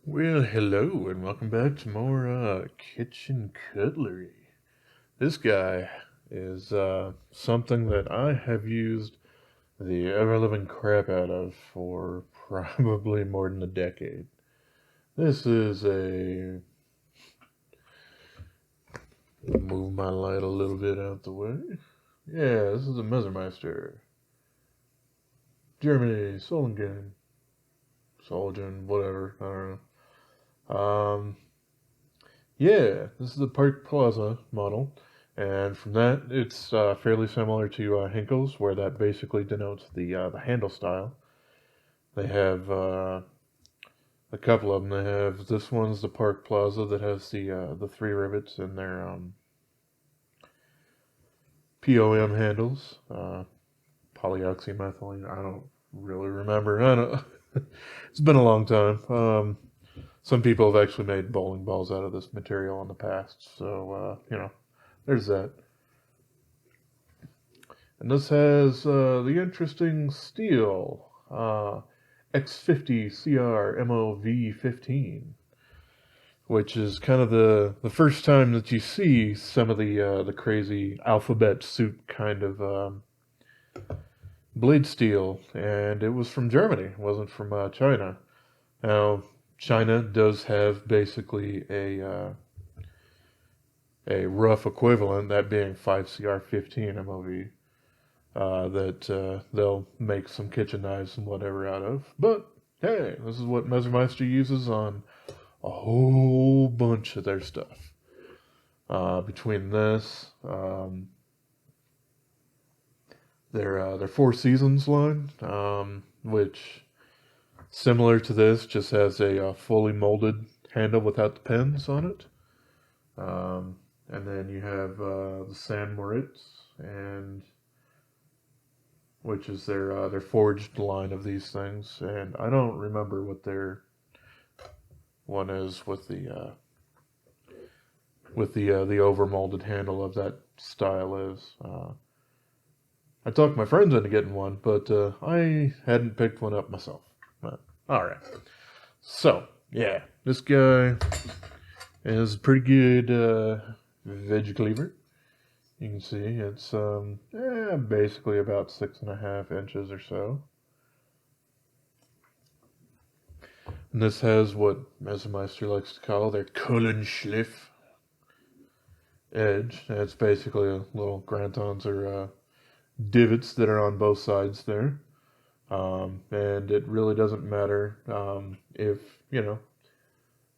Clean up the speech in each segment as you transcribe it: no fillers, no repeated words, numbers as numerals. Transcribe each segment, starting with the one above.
Well, hello, and welcome back to more kitchen cutlery. This guy is something that I have used the ever-living crap out of for probably more than a decade. This is a... Move my light a little bit out the way. Yeah, this is a Messermeister. Germany, Solingen, Solingen, whatever, I don't know. Yeah, this is the Park Plaza model, and from that, it's fairly similar to Henckels, where that basically denotes the handle style. They have a couple of them. They have this one's the Park Plaza that has the three rivets in their POM handles, polyoxymethylene. I don't really remember. I don't. It's been a long time. Some people have actually made bowling balls out of this material in the past, so there's that. And this has the interesting steel X50 CR MOV 15, which is kind of the first time that you see some of the crazy alphabet soup kind of blade steel, and it was from Germany. It wasn't from China. Now, China does have basically a rough equivalent, that being 5CR15 MOV. That they'll make some kitchen knives and whatever out of. But hey, this is what Messermeister uses on a whole bunch of their stuff. Between this, their Four Seasons line, which similar to this, just has a fully molded handle without the pins on it. And then you have the San Moritz, and which is their forged line of these things, and I don't remember what their one is with the over molded handle of that style is. I talked my friends into getting one, but I hadn't picked one up myself. But, all right, so yeah, this guy is a pretty good veggie cleaver. You can see it's basically about 6.5 inches or so. And this has what Messermeister likes to call their Kohlenschliff edge. And it's basically a little grantons or divots that are on both sides there. And it really doesn't matter if,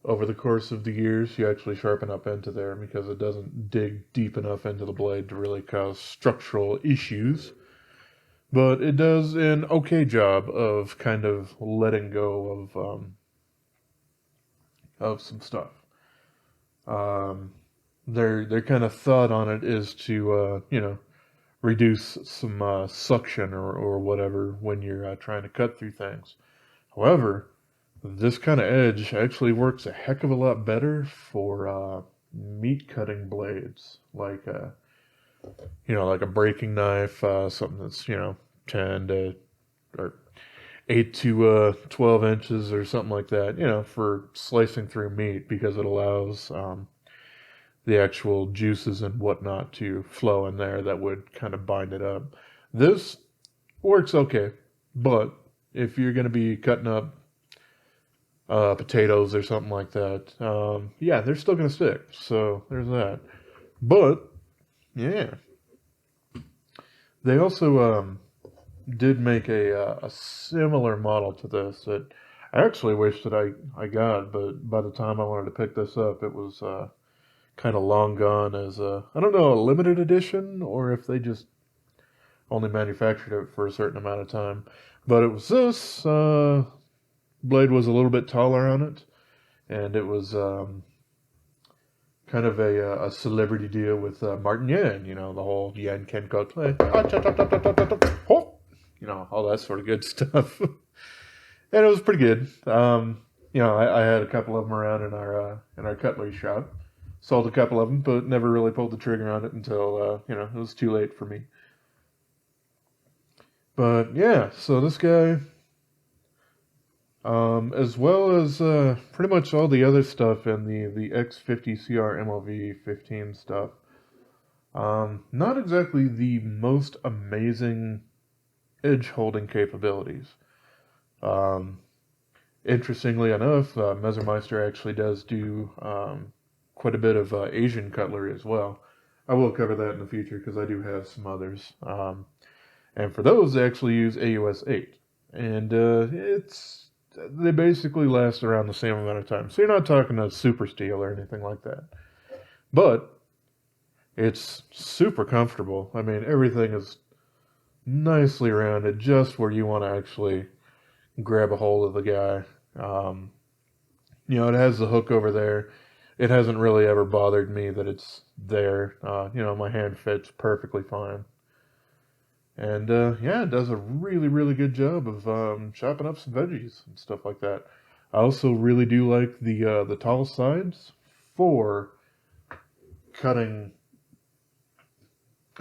over the course of the years you actually sharpen up into there, because it doesn't dig deep enough into the blade to really cause structural issues. But it does an okay job of kind of letting go of some stuff. Their kind of thought on it is to reduce some suction or whatever when you're trying to cut through things. However, this kind of edge actually works a heck of a lot better for meat cutting blades, like a breaking knife, something that's 10 to or 8 to 12 inches or something like that, for slicing through meat, because it allows the actual juices and whatnot to flow in there that would kind of bind it up. This works okay, but if you're going to be cutting up potatoes or something like that, yeah, they're still going to stick. So there's that. But yeah, they also did make a similar model to this that I actually wish that I got, but by the time I wanted to pick this up, it was kind of long gone as I don't know, a limited edition, or if they just only manufactured it for a certain amount of time. But it was this. Blade was a little bit taller on it, and it was kind of a celebrity deal with Martin Yan, the whole Yan Ken Kutlery, all that sort of good stuff. And it was pretty good. I had a couple of them around in our cutlery shop. Sold a couple of them, but never really pulled the trigger on it until it was too late for me. But yeah, so this guy, As well as pretty much all the other stuff in the X50 CR MLV 15 stuff. Not exactly the most amazing edge holding capabilities. Um, Interestingly enough, Messermeister actually does do quite a bit of Asian cutlery as well. I will cover that in the future because I do have some others. And for those, they actually use AUS 8. And they basically last around the same amount of time. So you're not talking a super steel or anything like that. But it's super comfortable. I mean, everything is nicely rounded just where you want to actually grab a hold of the guy. Um, it has the hook over there. It hasn't really ever bothered me that it's there. My hand fits perfectly fine. And yeah, it does a really, really good job of chopping up some veggies and stuff like that. I also really do like the tall sides for cutting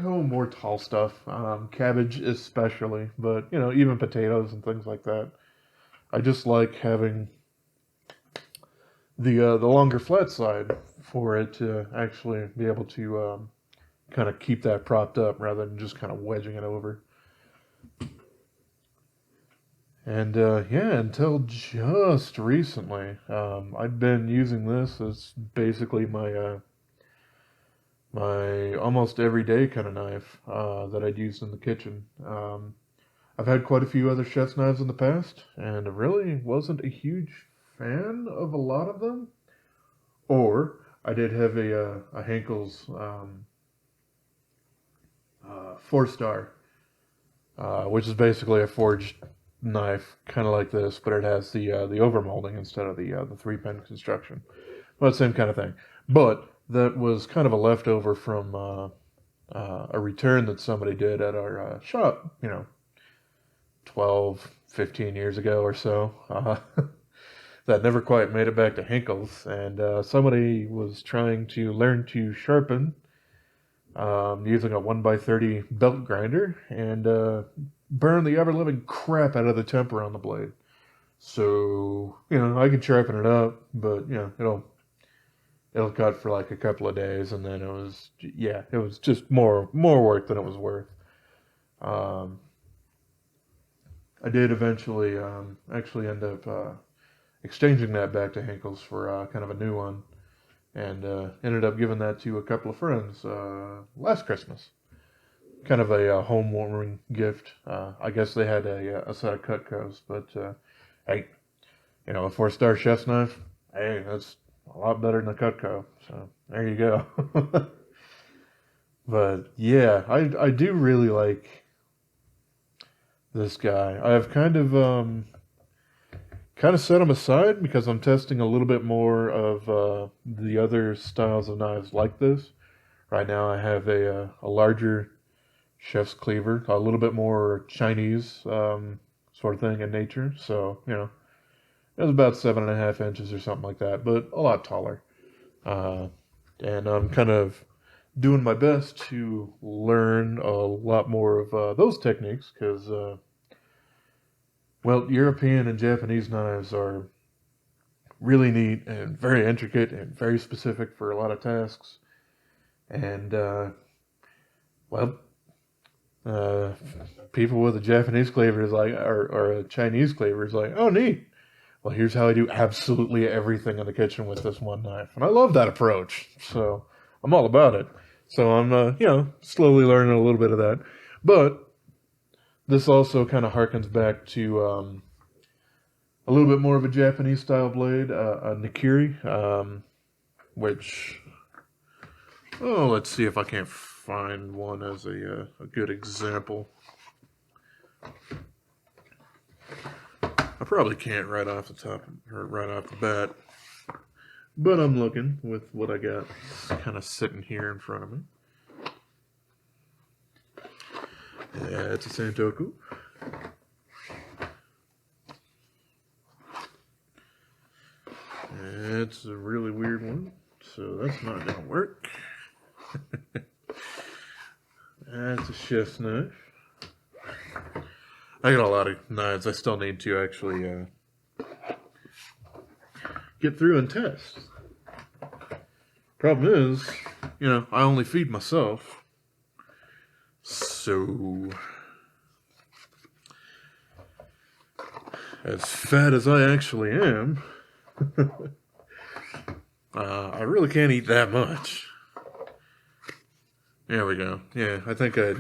more tall stuff, cabbage especially, but even potatoes and things like that. I just like having the longer flat side for it to actually be able to kind of keep that propped up rather than just kind of wedging it over. And yeah, until just recently, I've been using this as basically my almost everyday kind of knife that I'd used in the kitchen. I've had quite a few other chef's knives in the past, and I really wasn't a huge fan of a lot of them. Or I did have a Henckels 4-star, which is basically a forged knife, kind of like this, but it has the overmolding instead of the 3-pin construction. Well, same kind of thing. But that was kind of a leftover from a return that somebody did at our shop, 12, 15 years ago or so. That never quite made it back to Henckels, and somebody was trying to learn to sharpen using a 1x30 belt grinder and burn the ever-living crap out of the temper on the blade. So, I could sharpen it up, but, it'll cut for like a couple of days, and then it was just more work than it was worth. Um, I did eventually actually end up exchanging that back to Henckels for kind of a new one, and ended up giving that to a couple of friends last Christmas. Kind of a home warming gift. I guess they had a set of Cutcos, but hey, a 4-star chef's knife. Hey, that's a lot better than a Cutco. So there you go. But yeah, I do really like this guy. I've kind of set him aside because I'm testing a little bit more of the other styles of knives like this. Right now, I have a larger chef's cleaver, a little bit more Chinese sort of thing in nature. So it was about 7.5 inches or something like that, but a lot taller. Uh, and I'm kind of doing my best to learn a lot more of those techniques because, well, European and Japanese knives are really neat and very intricate and very specific for a lot of tasks. And, well, uh, people with a Japanese cleaver is like, or a Chinese cleaver is like, oh, neat. Well, here's how I do absolutely everything in the kitchen with this one knife. And I love that approach. So I'm all about it. So I'm, slowly learning a little bit of that. But this also kind of harkens back to a little bit more of a Japanese style blade, a Nikiri, which, let's see if I can't find one as a good example. I probably can't right off the top, or right off the bat, but I'm looking with what I got kind of sitting here in front of me. Yeah, it's a Santoku. It's a really weird one, so that's not going to work. That's a chef's knife. I got a lot of knives I still need to actually get through and test. Problem is, I only feed myself. So, as fat as I actually am, I really can't eat that much. There we go. Yeah, I think I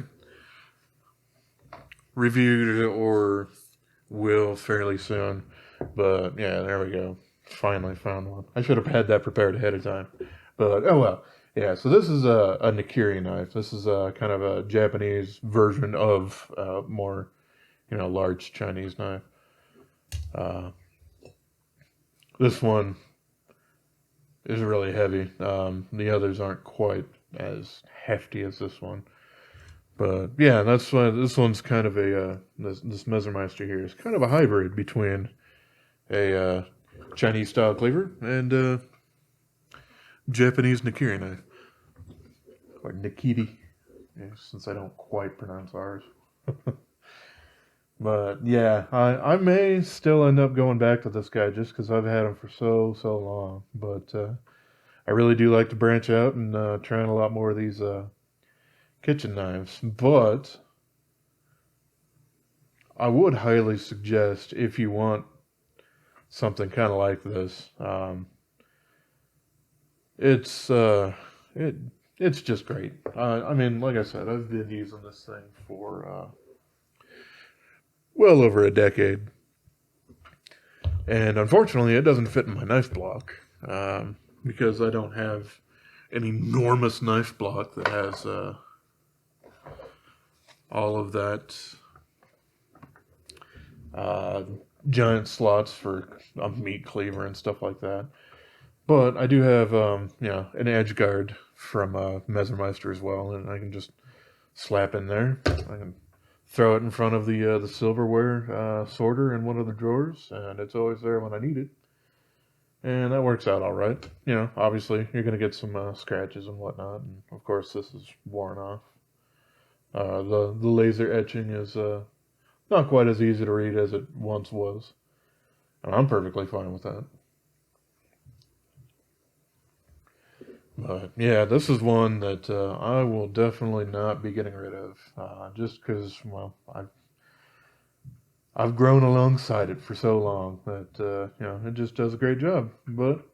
reviewed it or will fairly soon. But yeah, there we go. Finally found one. I should have had that prepared ahead of time. But oh well. Yeah, so this is a Nikiri knife. This is kind of a Japanese version of more, large Chinese knife. This one is really heavy. The others aren't quite as hefty as this one. But yeah, that's why this one's kind of this Messermeister here is kind of a hybrid between a Chinese style cleaver and Japanese Nikiri knife. Or Nikiri, since I don't quite pronounce ours. But yeah, I may still end up going back to this guy just because I've had him for so long. But I really do like to branch out and trying a lot more of these kitchen knives. But I would highly suggest, if you want something kind of like this, it's just great. I mean, like I said, I've been using this thing for well over a decade. And unfortunately, it doesn't fit in my knife block because I don't have an enormous knife block that has all of that giant slots for a meat cleaver and stuff like that. But I do have, an edge guard from Messermeister as well, and I can just slap in there. I can throw it in front of the silverware sorter in one of the drawers, and it's always there when I need it. And that works out all right. Obviously you're going to get some scratches and whatnot, and of course this is worn off. The laser etching is not quite as easy to read as it once was, and I'm perfectly fine with that. But yeah, this is one that I will definitely not be getting rid of, just because, well, I've grown alongside it for so long that it just does a great job. But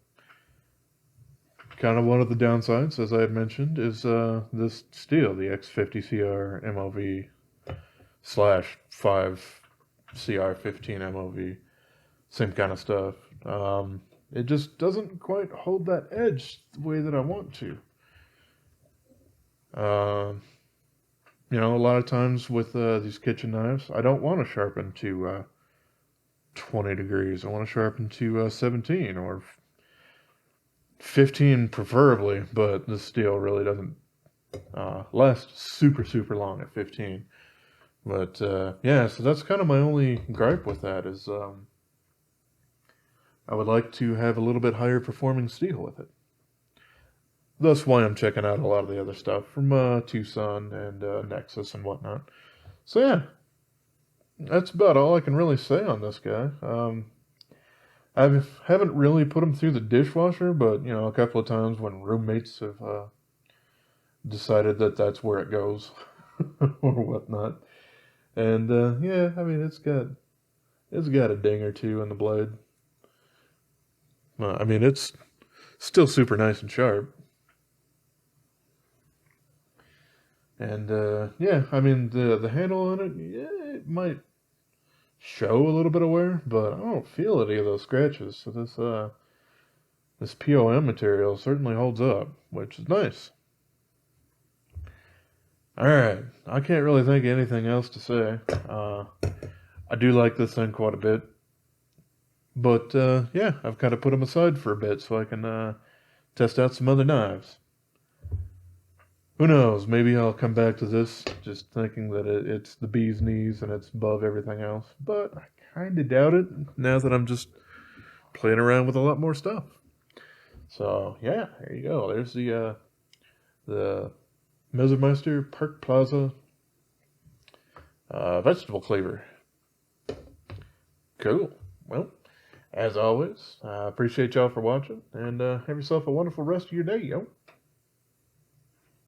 kind of one of the downsides, as I had mentioned, is this steel, the X50CR MOV / 5CR15 MOV, same kind of stuff. It just doesn't quite hold that edge the way that I want to. A lot of times with these kitchen knives, I don't want to sharpen to 20 degrees. I want to sharpen to 17 or 15 preferably, but this steel really doesn't last super long at 15. But yeah, so that's kind of my only gripe with that is I would like to have a little bit higher performing steel with it. That's why I'm checking out a lot of the other stuff from Tucson and Nexus and whatnot. So yeah, that's about all I can really say on this guy. I haven't really put him through the dishwasher, but a couple of times when roommates have decided that that's where it goes or whatnot. And yeah, I mean it's got a ding or two in the blade. I mean, it's still super nice and sharp. And yeah, I mean the handle on it, yeah, it might show a little bit of wear, but I don't feel any of those scratches. So this POM material certainly holds up, which is nice. All right, I can't really think of anything else to say. I do like this thing quite a bit. But yeah, I've kind of put them aside for a bit so I can test out some other knives. Who knows? Maybe I'll come back to this just thinking that it's the bee's knees and it's above everything else. But I kind of doubt it now that I'm just playing around with a lot more stuff. So yeah, there you go. There's the Messermeister Park Plaza vegetable cleaver. Cool. Well, As always, I appreciate y'all for watching, and have yourself a wonderful rest of your day, yo.